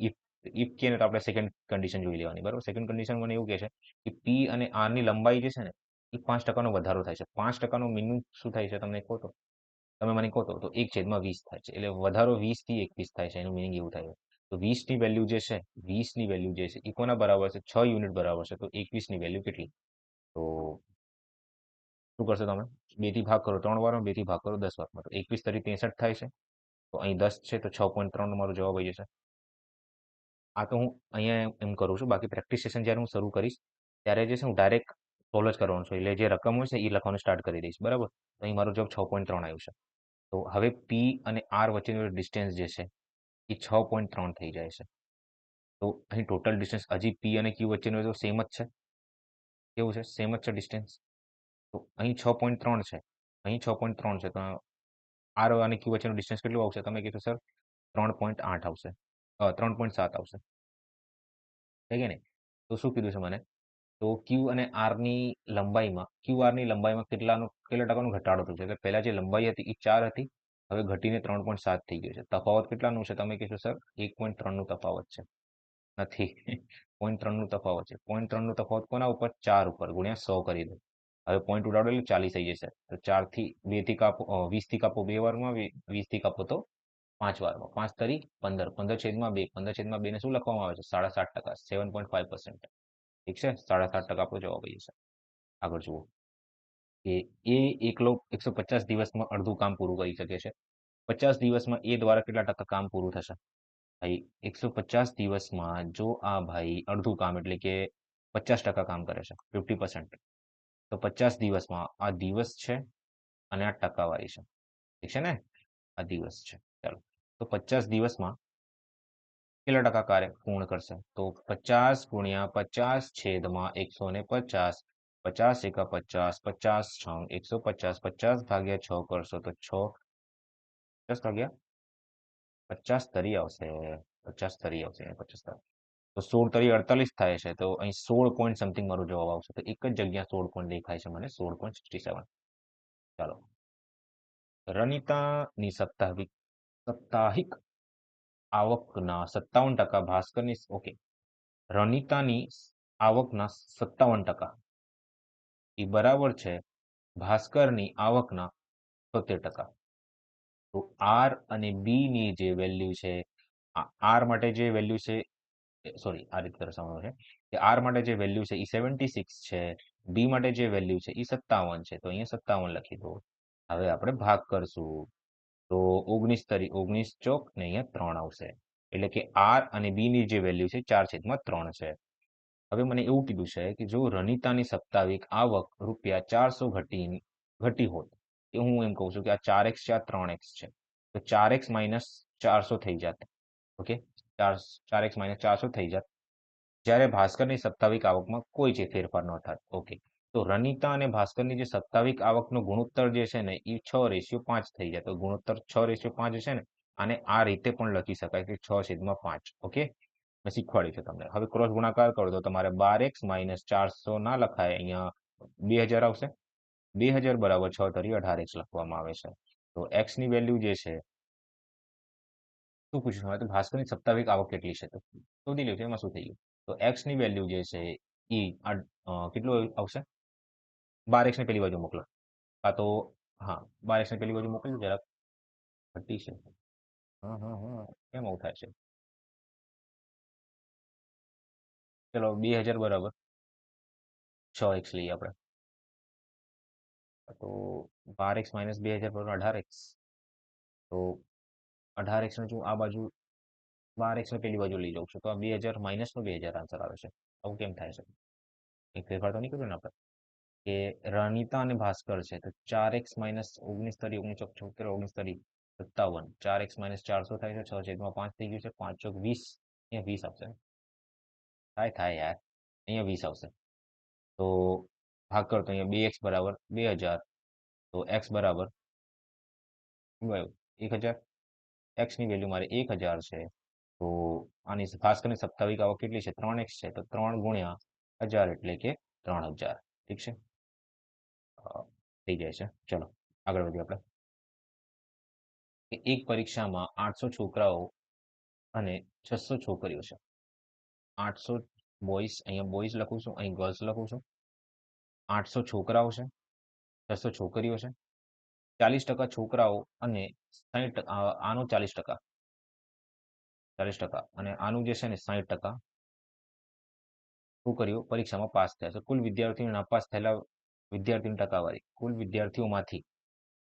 Speaker 1: ઇફ કે ને તો આપણે સેકન્ડ કન્ડિશન જોઈ લેવાની, બરાબર. સેકન્ડ કન્ડિશન મને એવું કહે છે કે પી અને આર ની લંબાઈ જે છે ને એ 5% વધારો થાય છે. 5%નો મિનિમમ શું થાય છે તમને કહો તો? તમે મને કહો તો 1/20 થાય છે. એટલે વધારો 20 થી 21 થાય છે. એનું મિનિંગ એવું થાય છે. તો 20 ની વેલ્યુ જે છે, 20 ની વેલ્યુ જે છે એ કોના બરાબર છે? 6 યુનિટ બરાબર છે. તો 21 ની વેલ્યુ કેટલી? તો શું કરશો તમે? 2 થી ભાગ કરો 3 વાર, 2 થી ભાગ કરો 10 વાર. તો 21 તરી 63 થાય છે. તો અહીં 10 છે, તો 6.3 નો મારો જવાબ આવી જશે. આ તો હું અહીંયા એમ કરું છું. બાકી પ્રેક્ટિસ સેશન જ્યારે હું શરૂ કરીશ ત્યારે જે છે હું ડાયરેક્ટ સોલ્વ જ કરવાનું છું. એટલે જે રકમ હોય છે એ લખવાનું સ્ટાર્ટ કરી દઈશ, બરાબર. તો અહીં મારો જવાબ 6.3 આવ્યું છે. તો હવે પી અને આર વચ્ચેનો ડિસ્ટન્સ જે છે એ 6.3 થઈ જાય છે. તો અહીં ટોટલ ડિસ્ટન્સ હજી પી અને ક્યુ વચ્ચેનો તો સેમ જ છે. કેવું છે? સેમ જ છે ડિસ્ટન્સ. તો અહીં 6.3 છે, અહીં 6.3 છે. તો આર અને ક્યુ વચ્ચેનો ડિસ્ટન્સ કેટલું આવશે? તમે કીધું સર 3.8 આવશે, 3.7 આવશે, છે કે નહીં? તો શું કીધું છે મને? તો ક્યુ અને આરની લંબાઈમાં કેટલા ટકાનો ઘટાડો થયો છે? એટલે પહેલા જે લંબાઈ હતી એ 4 હતી, હવે ઘટીને 3.7 થઈ ગયું છે. તફાવત કેટલાનું છે? તમે કીધું સર 1.3 નું તફાવત છે. નથી 0.3 નું તફાવત છે. 0.3 નું તફાવત કોના ઉપર? 4 ઉપર, ગુણ્યા 100 કરી દો. હવે પોઈન્ટ ઉડાડો એટલે 40 થઈ જશે. તો 4 થી 2 થી કાપો, 20 થી કાપો 2 વારમાં, 20 થી કાપો તો 5 વારમાં. 5 તરી 15, 15/2. 15/2 ને શું લખવામાં આવે છે? 7.5%, 7.5%. ઠીક છે, 7.5% આપણો જવાબ આવી જશે. આગળ જુઓ કે એ એકલો 150 દિવસમાં અડધું કામ પૂરું કરી શકે છે. 50 દિવસમાં એ દ્વારા કેટલા ટકા કામ પૂરું થશે? ભાઈ 150 દિવસમાં જો આ ભાઈ અડધું કામ એટલે કે 50% કામ કરે છે, 50%, તો 50 દિવસમાં આ દિવસ છે અને આ ટકાવારી છે. ઠીક છે ને? આ દિવસ છે. ચાલો, તો 50 દિવસમાં કેટલા ટકા કાર્ય પૂર્ણ કરશે? તો 50 ગુણ્યા 50 છેદમાં 150, 50 એકા 50, 50 6 150, 50 ભાગ્યા 6 કરશો તો 6, 50 ભાગ્યા 50 તરી આવશે, 50 તરી આવશે, 50 તરી. તો 16 તરી 48 થાય છે. તો અહીં 16 પોઈન્ટ સમથિંગ મારો જવાબ આવશે. તો એક જ જગ્યા 16 પોઈન્ટ દેખાય છે મને, 16.67. ચાલો, રનિતાની સાપ્તાહિક આવકના 57%, ભાસ્કરની, ઓકે, રનિતાની આવકના 57% એ બરાબર છે ભાસ્કરની આવકના 73%. તો આર અને બી ની જે વેલ્યુ છે, આર માટે જે વેલ્યુ છે, સોરી, આ રીતે દર્શાવવાનું છે કે આર માટે જે વેલ્યુ છે એ 76 છે, બી માટે જે વેલ્યુ છે એ 57 છે. તો અહીંયા 57 લખી દો. હવે આપણે ભાગ કરશું. તો 19 તરી 19 ચોક ને અહીંયા 3 આવશે. એટલે કે આર અને બી ની જે વેલ્યુ છે 4/3 છે. હવે મને એવું કીધું છે કે જો રનિતાની સાપ્તાહિક આવક ₹400 ઘટી હોત, કે હું એમ કહું છું કે આ 4x છે, આ 3x છે, તો 4x - 400 થઈ જાત. ઓકે, 4x - 400 થઈ જાત. જ્યારે ભાસ્કરની સાપ્તાહિક આવકમાં કોઈ જે ફેરફાર ન થાય. ઓકે, તો રનિતા અને ભાસ્કરની જે સાપ્તાહિક આવકનો ગુણોત્તર જે છે ને એ 6:5 થઈ જાય. તો ગુણોત્તર 6:5 છે ને, આને આ રીતે પણ લખી શકાય કે 6/5. ઓકે, મેં શીખવાડ્યું છે તમને. હવે ક્રોસ ગુણાકાર કરો તો તમારે 12x - 400 ના લખાય, અહીંયા 2000 આવશે. 2000 બરાબર 6 તરી 18x લખવામાં આવે છે. તો x ની વેલ્યુ જે છે, શું પૂછ્યું હવે? તો ભાસ્કરની સાપ્તાહિક આવક કેટલી છે? તો શોધી લ્યો, એમાં શું થઈ ગયું? તો x ની વેલ્યુ જે છે એ કેટલું આવશે? 12x ને પેલી બાજુ મોકલો, કાં તો હા, 12x ને પેલી બાજુ મોકલજો જરાક. ઘટી છે. હા હા હા, કેમ આવું થાય છે? ચલો, 2000 બરાબર 6x લઈએ આપણે. તો 12x માઇનસ 2000 બરાબર 18x. તો 18x ને જો આ બાજુ 12x ને પેલી બાજુ લઈ જાઉં છું તો આ 2000 માઇનસ નો 2000 આન્સર આવે છે. આવું કેમ થાય છે? એક ફેરફાર તો નહીં કર્યો ને આપણે કે રણિતા અને ભાસ્કર છે તો 4x માઇનસ 19 તરી 19 ચોક 76 19 તરી 57 4x માઇનસ 400 થાય છે 6/5 થઈ ગયું છે 5 ચોક 20 અહીંયા 20 આવશે. થાય યાર અહીંયા 20 આવશે. તો ભાગ કરતો અહીંયા 2x બરાબર 2000 તો x બરાબર 1000 x ની વેલ્યુ મારે 1000 છે. તો આની ખાસ કરીને સાપ્તાહિક આવક કેટલી છે 3x છે તો 3 ગુણ્યા 1000 એટલે કે 3000. ઠીક છે, થઈ જાય છે. ચલો આગળ વધીએ આપણે. એક પરીક્ષામાં 800 છોકરાઓ અને 600 છોકરીઓ છે. 800 બોયઝ, અહીંયા બોયઝ લખું છું, અહીં ગર્લ્સ લખું છું. 800 છોકરાઓ છે, 600 છોકરીઓ છે. 40% છોકરાઓ અને 60 આનું 40% અને આનું જે છે ને 60% છોકરીઓ પરીક્ષામાં પાસ થયા છે. કુલ વિદ્યાર્થીઓ નાપાસ થયેલા વિદ્યાર્થીઓની ટકાવારી. કુલ વિદ્યાર્થીઓમાંથી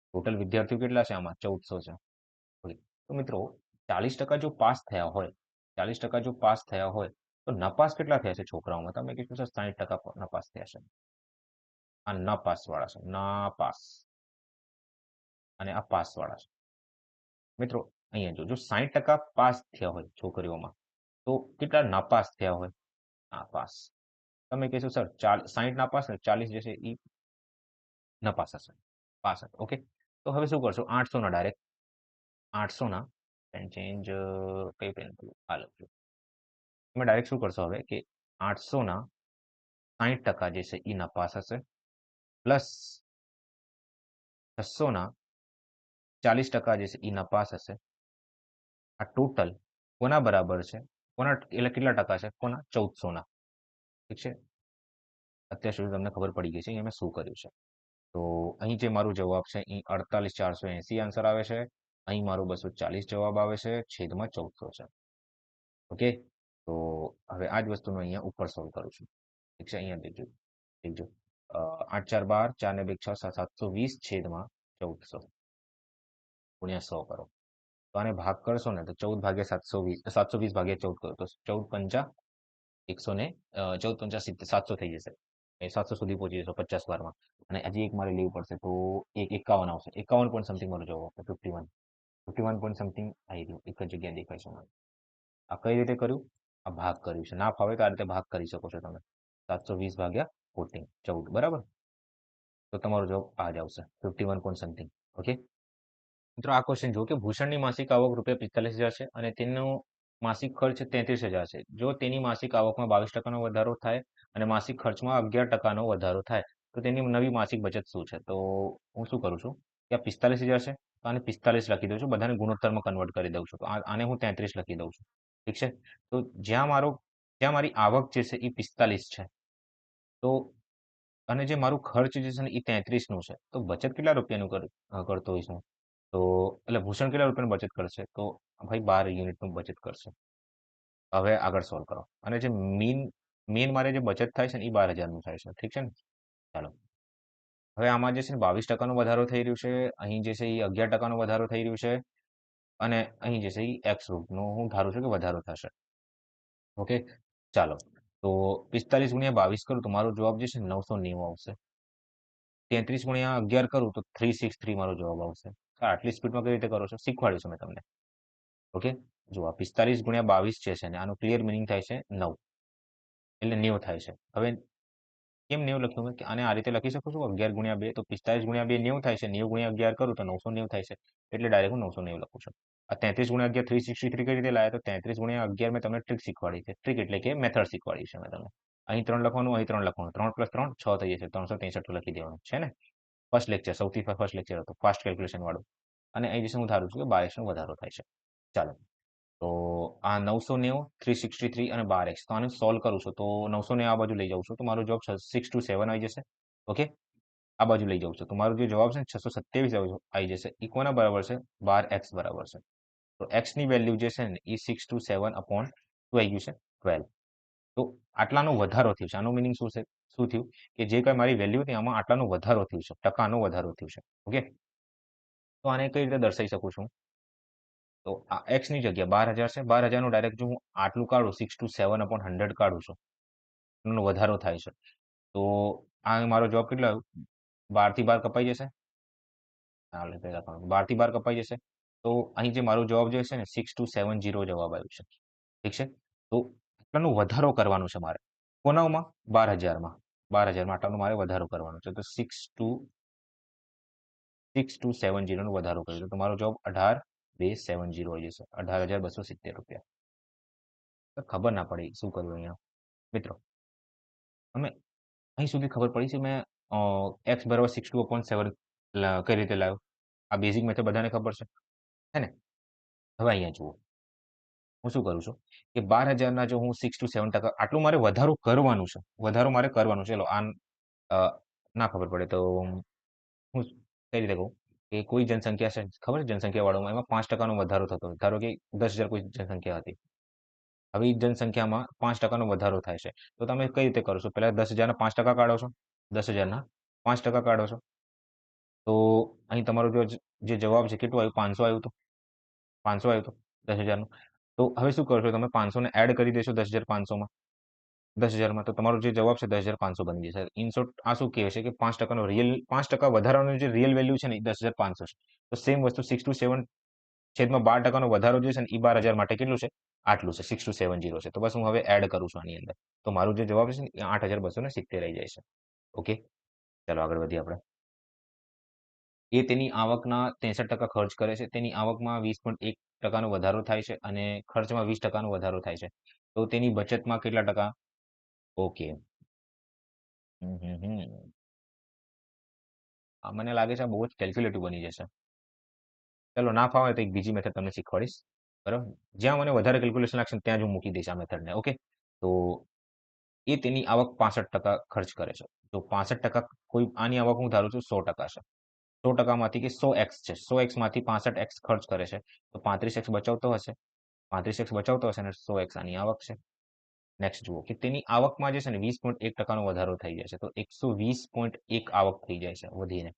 Speaker 1: ટોટલ વિદ્યાર્થીઓ કેટલા છે આમાં 1400 છે. તો મિત્રો 40% જો પાસ થયા હોય 40% જો પાસ થયા હોય તો નપાસ કેટલા થયા છે છોકરાઓમાં? તમે કીધું છે 60% નપાસ થયા છે. આ નપાસ વાળા છે, નાપાસ અને આ પાસ વાળા છે. મિત્રો અહીંયા જો 60% પાસ થયા હોય છોકરીઓમાં તો કેટલા નાપાસ થયા હોય? નાપાસ. તમે કહેશો સર 60 નાપાસ ને 40 જે છે એ નપાસ હશે, પાસ હશે. ઓકે, તો હવે શું કરશો? 800 ના ડાયરેક્ટ 800 ના ચેન્જ કઈ પેન હાલ તમે ડાયરેક્ટ શું કરશો હવે કે 800 ના 60% જે છે એ નપાસ હશે પ્લસ 600 ના 40% જે છે એ નપાસ હશે. આ ટોટલ કોના બરાબર છે? કોના એટલે કેટલા ટકા છે? કોના? 1400 ના. ઠીક છે, અત્યાર સુધી તમને ખબર પડી ગઈ છે મેં શું કર્યું છે. તો અહીં જે મારો જવાબ છે એ 48480 આન્સર આવે છે. અહીં મારો 240 જવાબ આવે છે, છેદમાં 1400 છે. ઓકે, તો હવે આ જ વસ્તુનો અહીંયા ઉપર સોલ્વ કરું છું. ઠીક છે, અહીંયા દેખજો 8 4 12 4 ને 2 6 720 છેદમાં 1400 ગુણ્યા 100 કરો. તો આને ભાગ કરશો ને તો 14 ભાગ્યા 720 720 ભાગ્યા 14 કરો તો 14 પંચા 100 ને 14 પંચા 700 થઈ જશે. 700 સુધી પહોંચી જશો 50 વારમાં. અને હજી એક મારે લેવું પડશે તો એક 51 આવશે. 51 પોઈન્ટ સમથિંગ મારો જવાબ આવશે. 51 પોઈન્ટ સમથિંગ આવી રહ્યું એક જ જગ્યાએ દેખાય છે મને. આ કઈ રીતે કર્યું? આ ભાગ કર્યું છે. ના ફાવે તો આ રીતે ભાગ કરી શકો છો તમે. 720 ભાગ્યા 14 બરાબર. તો તમારો જવાબ આ જ આવશે 51 પોઈન્ટ સમથિંગ. ઓકે મિત્રો, આ ક્વેશ્ચન જો કે ભૂષણની માસિક આવક ₹45,000 છે અને તેનો માસિક ખર્ચ 33,000 છે. જો તેની માસિક આવકમાં 22% વધારો થાય અને માસિક ખર્ચમાં 11% વધારો થાય તો તેની નવી માસિક બચત શું છે? તો હું શું કરું છું કે આ 45,000 છે તો આને 45 લખી દઉં છું, બધાને ગુણોત્તરમાં કન્વર્ટ કરી દઉં છું. તો આને હું 33 લખી દઉં છું. ઠીક છે, તો જ્યાં મારી આવક જે છે એ 45 છે તો અને જે મારું ખર્ચ જે છે ને એ 33 નું છે તો બચત કેટલા રૂપિયાનું કરતો હોઈશું? તો એટલે ભૂષણ કેટલા રૂપિયાનું બચત કરશે? તો ભાઈ 12 યુનિટનું બચત કરશે. હવે આગળ સોલ્વ કરો. અને જે મેન મારે જે બચત થાય છે ને એ 12,000 નું થાય છે. ઠીક છે ને, ચાલો હવે આમાં જે છે ને 22% વધારો થઈ રહ્યું છે, અહીં જે છે એ 11% વધારો થઈ રહ્યું છે અને અહીં જે છે એ એક્સ રૂટનો હું ધારું છું કે વધારો થશે. ઓકે, ચાલો તો 45 ગુણ્યા 22 કરું તો મારો જવાબ જે છે 990 આવશે. 33 ગુણ્યા 11 કરું તો 363 મારો જવાબ આવશે. આટલી સ્પીડમાં કઈ રીતે કરો છો શીખવાડીશું મેં તમને. ઓકે, જો આ 45 ગુણ્યા 22 જે છે ને આનું ક્લિયર મિનિંગ થાય છે 9 એટલે 90 થાય છે. હવે કેમ 90 લખ્યું મેં? કે આને આ રીતે લખી શકું છું 11 ગુણ્યા 2 તો 45 ગુણ્યા 2 90 થાય છે. 90 ગુણ્યા 11 કરું તો 990 થાય છે. એટલે ડાયરેક્ટ હું 990 લખું છું. આ 33 ગુણ્યા 11 363 કઈ રીતે લાયા? તો 33 ગુણ્યા 11 મેં તમને ટ્રીક શીખવાડી છે. ટ્રીક એટલે કે મેથડ શીખવાડી છે મેં તમને. અહીં 3 લખવાનું, અહીં 3 લખવાનું. 3 + 3 6 થઈ જશે. 363 લખી દેવાનું છે ને. ફર્સ્ટ લેક્ચર, સૌથી ફર્સ્ટ લેક્ચર હતો ફાસ્ટ કેલ્ક્યુલેશન વાળું. અને અહીં વિશે હું ધારું છું કે 22 નો વધારો થાય છે. ચાલો તો આ 990 363 અને 12x તો આને સોલ્વ કરું છું તો 990 આ બાજુ લઈ જાઉં છું તો મારો જવાબ 627 આવી જશે. ઓકે, આ બાજુ લઈ જાઉં છું તો મારો જે જવાબ છે 627 આવી જશે. એ કોના બરાબર છે? 12x બરાબર છે. તો x ની વેલ્યુ જે છે ને એ 627/2 આવી ગયું છે 12. તો આટલાનો વધારો થયો છે. આનો મિનિંગ શું છે? શું થયું કે જે કઈ મારી વેલ્યુ હતી આમાં આટલાનો વધારો થયું છે, ટકાનો વધારો થયું છે. ઓકે, તો આને કઈ રીતે દર્શાવી શકું છું? તો આ એક્સ ની જગ્યા 12,000 છે. 12,000 નું ડાયરેક્ટ જો હું આટલું કાઢું 627/100 કાઢું છું, એનો વધારો થાય છે. તો આ મારો જવાબ કેટલો આવ્યો? 12 થી 12 કપાઈ જશે. હાલ પેલા 12 થી 12 કપાઈ જશે. તો અહીં જે મારો જવાબ જે છે ને 6270 જવાબ આવ્યો છે. ઠીક છે. તો આટલાનો વધારો કરવાનો છે મારે. કોનામાં? 12,000 માં. 12,000 માં આટલાનો મારે વધારો કરવાનો છે. તો 6270 નો વધારો કર્યો. તો તમારો જવાબ 18,270 આવી જશે. 18,270 રૂપિયા. તો ખબર ના પડી શું કરવું અહીંયા. મિત્રો, અમે અહીં સુધી ખબર પડી છે મેં x બરાબર 62/7 કઈ રીતે લાવ્યો? આ બેઝિક મેથડ બધાને ખબર છે, હે ને? હવે અહીંયા જુઓ. હું શું કરું છું કે 12,000 ના જો હું 6 to 7% આટલું મારે વધારો કરવાનું છે. વધારો મારે કરવાનું છે. ચલો ના ખબર પડે તો હું કઈ રીતે કહું કે કોઈ જનસંખ્યા છે, ખબર છે જનસંખ્યા વાળામાં એમાં 5% નો વધારો થતો. ધારો કે 10,000 કોઈ જનસંખ્યા હતી. હવે એ જનસંખ્યામાં 5% નો વધારો થાય છે. તો તમે કઈ રીતે કરો છો? પહેલા 10,000 ના 5% કાઢો છો. 10,000 ના 5% કાઢો છો. તો અહીં તમારો જે જવાબ છે કેટલું આવ્યું? 500 આવ્યું હતું. 500 આવ્યું હતું 10,000 નું. તો હવે શું કરશો તમે? 500 ને એડ કરી દેશો 10,500 માં. 10,000 માં તો તમારો જે જવાબ છે 10,500 બની જશે. ઇન શોર્ટ આ શું કહે છે કે 5%નો રિયલ 5% વધારાનો જે રિયલ વેલ્યુ છે ને એ 10,500 છે. તો સેમ વસ્તુ 6 to 7 નો વધારો જે છે ને એ 12,000 માટે કેટલું છે? આટલું છે. 6270 છે. તો બસ હું હવે એડ કરું છું આની અંદર. તો મારું જે જવાબ છે ને એ 8,270 આવી જાય છે. ઓકે, ચાલો આગળ વધીએ આપણે. એ તેની આવકના 63% ખર્ચ કરે છે. તેની આવકમાં 20.1% વધારો થાય છે અને ખર્ચમાં 20% વધારો થાય છે. તો તેની બચતમાં કેટલા ટકા? ઓકે. મને લાગે છે આ બહુ જ કેલ્ક્યુલેટિવ બની જશે. ચલો ના ફાવે તો એક બીજી મેથડ તમને શીખવાડીશ. બરાબર? જ્યાં મને વધારે કેલ્ક્યુલેશન લાગશે ત્યાં જ હું મૂકી દઈશ આ મેથડને. ઓકે, તો એ તેની આવક 65% ખર્ચ કરે છે. તો 65% કોઈ આની આવક હું ધારું છું 100% છે. 100%માંથી કે 100x છે. 100x માંથી 65x ખર્ચ કરે છે. તો 35x બચાવતો હશે. 35x બચાવતો હશે અને 100x આની આવક છે. નેક્સ્ટ જુઓ કે તેની આવકમાં જે છે ને 20.1% વધારો થઈ જાય છે. તો 120.1 આવક થઈ જાય છે વધીને.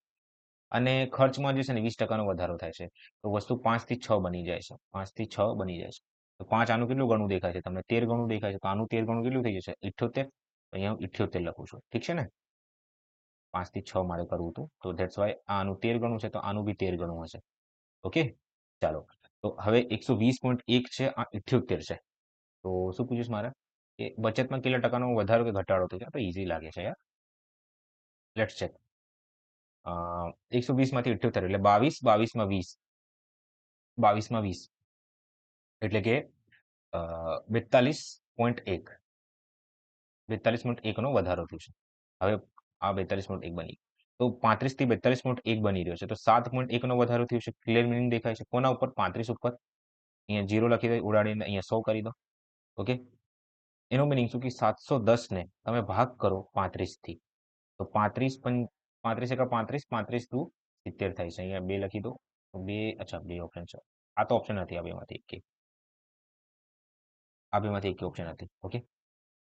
Speaker 1: અને ખર્ચમાં જે છે ને 20% વધારો થાય છે. તો વસ્તુ 5 થી 6 બની જાય છે. 5 થી 6 બની જાય છે. તો 5 આનું કેટલું ગણું દેખાય છે? તમને 13 ગણું દેખાય છે. તો આનું 13 ગણું કેટલું થઈ જશે? 78. અહીંયા હું 78 લખું છું. ઠીક છે ને? 5 થી 6 મારે કરવું હતું. તો ધેટ્સ વાય આનું 13 ગણું છે તો આનું બી 13 ગણું હશે. ઓકે, ચાલો. તો હવે 120.1 છે, આ 78 છે. તો શું પૂછ્યું મારે? કે બચતમાં કેટલા ટકાનો વધારો કે ઘટાડો થયો છે? આ તો ઈઝી લાગે છે યાર. Let's check. 120 માંથી 78 એટલે 22, 22 માં 20. 22 માં 20 એટલે કે 42.1. 42.1 નો વધારો થયો છે. હવે આ 42.1 બની. તો 35 થી 42.1 બની રહ્યો છે. તો 7.1 નો વધારો થયો છે. ક્લિયર મિનિંગ દેખાય છે. કોના ઉપર? 35 ઉપર. અહીંયા 0 લખી દો, ઉડાડીને અહીંયા 100 કરી દો. ઓકે, એનો મિનિંગ શું કે 710 ને તમે ભાગ કરો 35 થી. તો 35 એકા 35, 35 દુ 70 થાય છે. અહીંયા 2 લખી દો. 2, અચ્છા 2 ઓપ્શન છે. આ તો ઓપ્શન નથી. આ બેમાંથી એક. આ બેમાંથી એક ઓપ્શન નથી. ઓકે,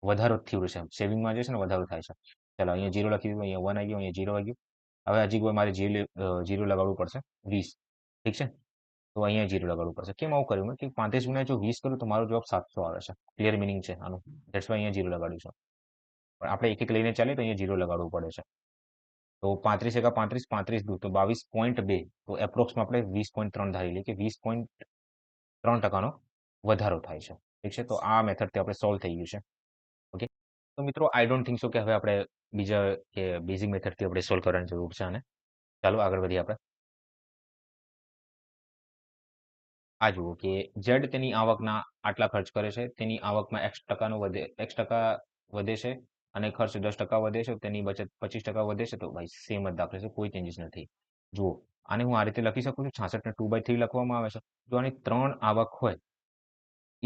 Speaker 1: વધારો થયું છે. સેવિંગમાં જે છે ને વધારો થાય છે. ચાલો અહીંયા 0 લખી દીધું, અહીંયા 1 આવી ગયું, અહીંયા 0 આવી ગયું. હવે હજી કોઈ મારે 0 લગાડવું પડશે 20. ઠીક છે, તો અહીંયા 0 લગાડવું પડશે. કેમ આવું કર્યું કે 35 ગુણ્યા જો 20 કરું તો મારો જવાબ 700 આવે છે. ક્લિયર મિનિંગ છે આનું. ધેટ્સ વાય અહીંયા 0 લગાડ્યું છે. પણ આપણે એક એક લઈને ચાલીએ તો અહીંયા 0 લગાડવું પડે છે. તો 35 એકા 35, 35 દુ તો 22.2. તો એપ્રોક્સમાં આપણે 20.3 ધારી લઈએ કે 20.3%નો વધારો થાય છે. ઠીક છે, તો આ મેથડથી આપણે સોલ્વ થઈ ગયું છે. ઓકે, તો મિત્રો આઈ ડોન્ટ થિંક સો કે હવે આપણે બીજા કે બેઝિક મેથડથી આપણે સોલ્વ કરવાની જરૂર છે આને. ચાલો આગળ વધીએ આપણે. આ જુઓ કે ઝેડ તેની આવકના આટલા ખર્ચ કરે છે. તેની આવકમાં x% વધે છે અને ખર્ચ 10% વધે છે. તેની બચત 25% વધે છે. તો ભાઈ સેમ જ દાખલો છે, કોઈ ચેન્જીસ નથી. જુઓ, આને હું આ રીતે લખી શકું છું. 66 ને 2/3 લખવામાં આવે છે. જો આની 3 આવક હોય,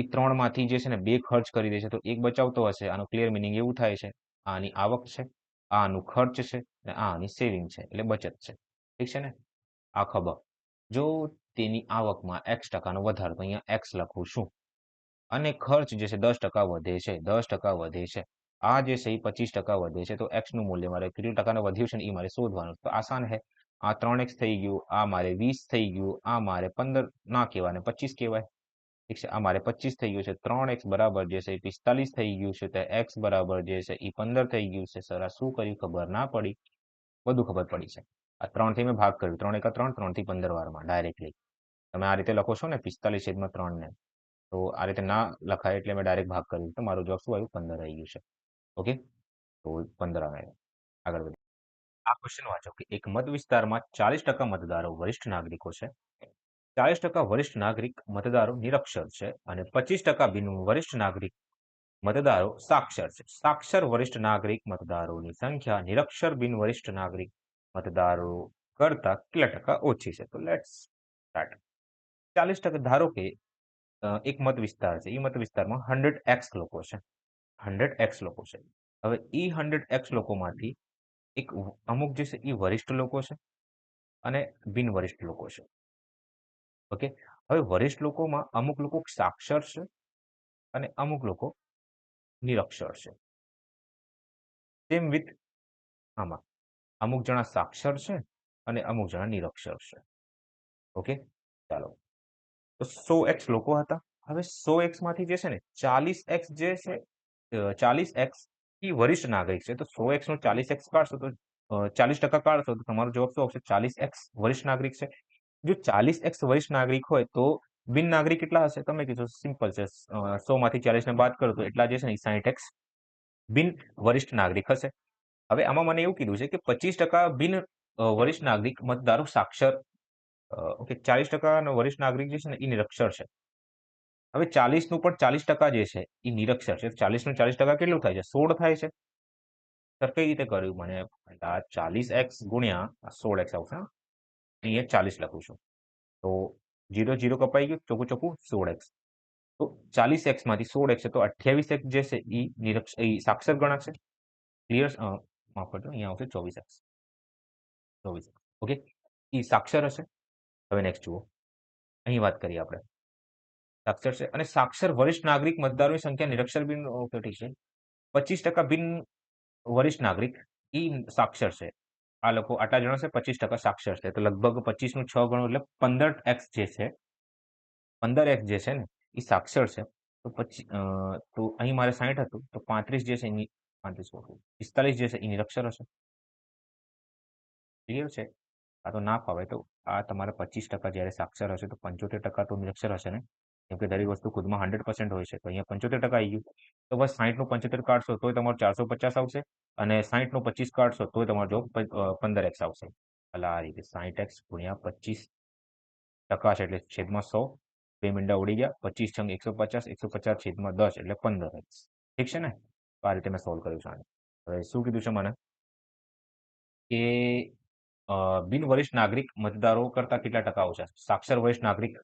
Speaker 1: એ 3 માંથી જે છે ને 2 ખર્ચ કરી દે છે તો 1 બચાવતો હશે. આનું ક્લિયર મિનિંગ એવું થાય છે, આની આવક છે, આનું ખર્ચ છે અને આની સેવિંગ છે એટલે બચત છે. ઠીક છે ને? આ ખબર. જો તેની આવકમાં x% વધારો, તો અહીંયા x લખું છું, અને ખર્ચ જે છે 10% વધે છે. 10% વધે છે. આ જે છે એ 25% વધે છે, તો x નું મૂલ્ય મારે કેટલું ટકાનું વધ્યું છે ને એ મારે શોધવાનું. તો આસાન છે. આ 3x થઈ ગયું, આ મારે 20 થઈ ગયું, આ મારે 15 ના કહેવાય ને 25 કહેવાય. ઠીક છે, આ મારે 25 થઈ ગયું છે. 3x બરાબર જે છે એ 45 થઈ ગયું છે. તો x બરાબર જે છે એ 15 થઈ ગયું છે. સર આ શું કર્યું ખબર ના પડી, બધું ખબર પડી છે. આ 3 થી મેં ભાગ કર્યું. 3 એકા 3, 3 થી 15 વારમાં ડાયરેક્ટલી તમે આ રીતે લખો છો ને 45/3 ને, તો આ રીતે ના લખાય એટલે મેં ડાયરેક્ટ ભાગ કર્યું. તો મારું જવાબ શું આવ્યું? 15 આવી ગયું છે. ઓકે, તો 15 આવે. આગળ વધીએ. આ ક્વેશ્ચન વાંચો કે એક મત વિસ્તારમાં 40% મતદારો વરિષ્ઠ નાગરિકો છે, 40% વરિષ્ઠ નાગરિક મતદારો નિરક્ષર છે અને 25% બિન વરિષ્ઠ નાગરિક મતદારો સાક્ષર છે. સાક્ષર વરિષ્ઠ નાગરિક મતદારોની સંખ્યા નિરક્ષર બિન વરિષ્ઠ નાગરિક મતદારો કરતા કેટલા ટકા ઓછી છે? તો લેટ્સ સ્ટાર્ટ. 40% ધારો કે એક મત વિસ્તાર છે. એ મત વિસ્તારમાં 100x લોકો છે. 100x લોકો છે. હવે એ 100x લોકોમાંથી એક અમુક જે છે એ વરિષ્ઠ લોકો છે અને બિન વરિષ્ઠ લોકો છે. ઓકે, હવે વરિષ્ઠ લોકોમાં અમુક લોકો સાક્ષર છે અને અમુક લોકો નિરક્ષર છે. સેમ વિથ આમાં અમુક જણા સાક્ષર છે અને અમુક જણા નિરક્ષર છે. ઓકે, ચાલો. તો 100x લોકો હતા. હવે 100x માંથી જે છે ને 40x જે છે, 40x એ વરિષ્ઠ નાગરિક છે. તો 100x નો 40x કાઢશો તો 40% કાઢશો તો તમારો જવાબ શું આવશે? 40x વરિષ્ઠ નાગરિક છે. જો 40x વરિષ્ઠ નાગરિક હોય તો બિન નાગરિક કેટલા હશે? તમે કીધું સિમ્પલ છે. 100 માંથી 40 ને બાદ કરો તો એટલા જે છે ને 60x બિન વરિષ્ઠ નાગરિક હશે. હવે આમાં મને એવું કીધું છે કે 25% બિન વરિષ્ઠ નાગરિક મતદારો સાક્ષર, ઓકે, 40% વરિષ્ઠ નાગરિક જે છે ને એ નિરક્ષર છે. હવે 40 નું પણ 40% જે છે એ નિરક્ષર છે. 40 નું 40% કેટલું થાય છે? 16 થાય છે. સર કઈ રીતે કર્યું? મને આ 40x ગુણ્યા 16x આવશે. અહીંયા 40 લખું છું. તો 0 0 કપાઈ ગયું, ચોખ્ખું ચોખ્ખું 16x. તો 40x માંથી 16x છે તો 28x જે છે એ સાક્ષર ગણાશે. ક્લિયર? માફ કરજો, અહીંયા આવશે 24x. 24, ઓકે, એ સાક્ષર હશે. હવે નેક્સ્ટ જુઓ, અહીં વાત કરીએ આપણે. સાક્ષર છે અને સાક્ષર વરિષ્ઠ નાગરિક મતદારોની સંખ્યા નિરક્ષર બિન, ઓકે ઠીક છે. 25% બિન વરિષ્ઠ નાગરિક એ સાક્ષર છે. આ લોકો આટલા જણા છે, 25% સાક્ષર છે. તો લગભગ 25 નું 6 ગણું એટલે 15x જે છે, 15x જે છે ને એ સાક્ષર છે. તો પછી તો અહીં મારે 60 હતું, તો 35 જે છે એની 45 જે છે એ નિરક્ષર હશે. ક્લિયર છે? આ તો ના ફાવે તો આ તમારે 25% જ્યારે સાક્ષર હશે તો 75% તો નિરક્ષર હશે ને, કેમ કે દરેક વસ્તુ ખુદમાં 100% હોય છે. તો અહીંયા 75% આવી ગયું. તો બસ 60 નું 75 કાઢશો તોય તમારું 450 આવશે અને 60 નું 25 કાઢશો તોય તમારો જવાબ 15x આવશે. એટલે આ રીતે 60x ગુણ્યા 25% છે એટલે છેદમાં 100, બે મીંડા ઉડી ગયા. 25 છંગ 150, 150 છેદમાં 10 એટલે 15x. ઠીક છે ને? તો આ રીતે મેં સોલ્વ કર્યું છે આને. હવે શું કીધું છે મને કે બિન વરિષ્ઠ નાગરિક મતદારો કરતા કેટલા ટકા ઓછા? સાક્ષર વરિષ્ઠ નાગરિક,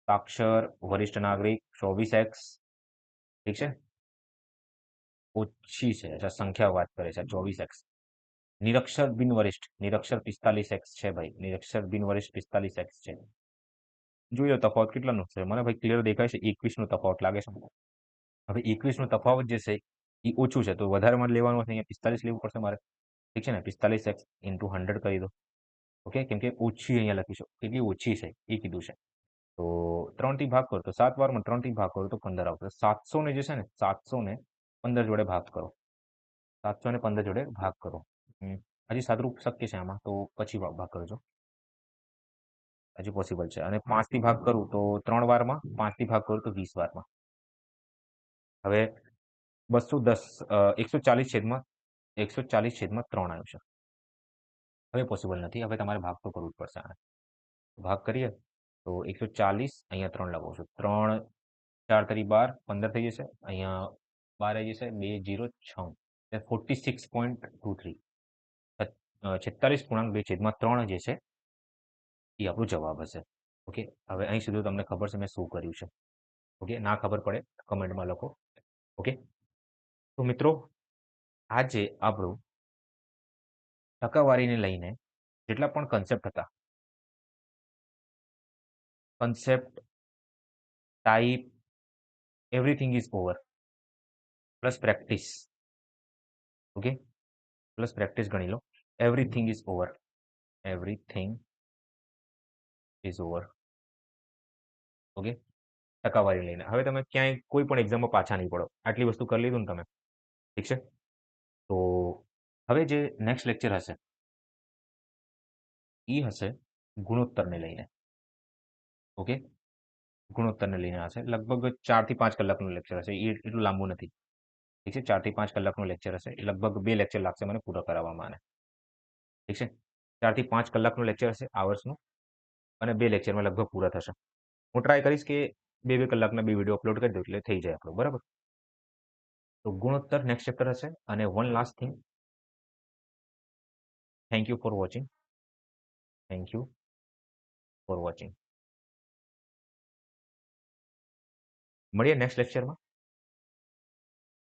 Speaker 1: સાક્ષર વરિષ્ઠ નાગરિક 24x. ઠીક છે, ઓછી છે. અચ્છા, સંખ્યા વાત કરે છે 24x. નિરક્ષર બિન વરિષ્ઠ, નિરક્ષર 45x છે ભાઈ. નિરક્ષર બિન વરિષ્ઠ 45x છે. જોઈ લો તફાવત કેટલાનો છે. મને ભાઈ ક્લિયર દેખાય છે 21 નો તફાવત લાગે છે. હવે 21 નો તફાવત જે છે એ ઓછું છે, તો વધારેમાં લેવાનું હશે. અહીંયા 45 લેવું પડશે મારે. ઠીક છે ને? 45x ઇન્ટુ 100 કરી દો. ઓકે, કેમ કે ઓછી અહીંયા લખીશું, કેટલી ઓછી છે એ કીધું છે. તો 3 થી ભાગ કરો તો 7 વારમાં 3 થી ભાગ કરો તો 15 આવશે. 700 ને જે છે ને 700 ને 15 જોડે ભાગ કરો. 700 ને 15 જોડે ભાગ કરો. હજી સાદુરૂપ શક્ય છે આમાં, તો પછી ભાગ કરજો. હજી પોસિબલ છે. અને 5 થી ભાગ કરું તો 3 વારમાં, 5 થી ભાગ કરું તો 20 વારમાં. હવે 210, 140 છેદમાં 140 છેદમાં 3 આવ્યું છે. હવે પોસિબલ નથી. હવે તમારે ભાગ તો કરવું જ પડશે આને. ભાગ કરીએ તો 140, અહીંયા 3 લગાવું છું. 3 4 તરી 12, 15 થઈ જશે. અહીંયા 12 આવી જશે. 2 0 6 46.23. 46.2 છેદમાં 3 જે છે એ આપણો જવાબ હશે. ઓકે, હવે અહીં સુધી તમને ખબર છે મેં શું કર્યું છે. ઓકે, ના ખબર પડે કમેન્ટમાં લખો. ઓકે, તો મિત્રો આજે આપણું ટકાવારીને લઈને જેટલા પણ કન્સેપ્ટ હતા, concept, type, everything is over, plus practice. Okay, plus practice ગણી લો. Everything is over. Everything is over. Okay, ટકાવારી લઈને હવે તમે ક્યાંય કોઈ પણ એક્ઝામમાં પાછા નહીં પડો. આટલી વસ્તુ કરી લીધું ને તમે, ઠીક છે? તો હવે જે નેક્સ્ટ લેક્ચર હશે એ હશે ગુણોત્તરને લઈને. ઓકે, ગુણોત્તરને લઈને હશે. લગભગ 4 થી 5 કલાકનું લેક્ચર હશે. એ એટલું લાંબુ નથી. ઠીક છે, 4 થી 5 કલાકનું લેક્ચર હશે. એ લગભગ 2 લેક્ચર લાગશે મને પૂરા કરાવવામાં આને. ઠીક છે, 4 થી 5 કલાકનું લેક્ચર હશે આવર્સનું, અને 2 લેક્ચરમાં લગભગ પૂરા થશે. હું ટ્રાય કરીશ કે 2-2 કલાકના 2 વિડીયો અપલોડ કરી દઉં એટલે થઈ જાય આપણું, બરાબર? તો ગુણોત્તર નેક્સ્ટ ચેપ્ટર હશે. અને one last thing, thank you for watching. Thank you for watching. મળીએ નેક્સ્ટ લેક્ચરમાં.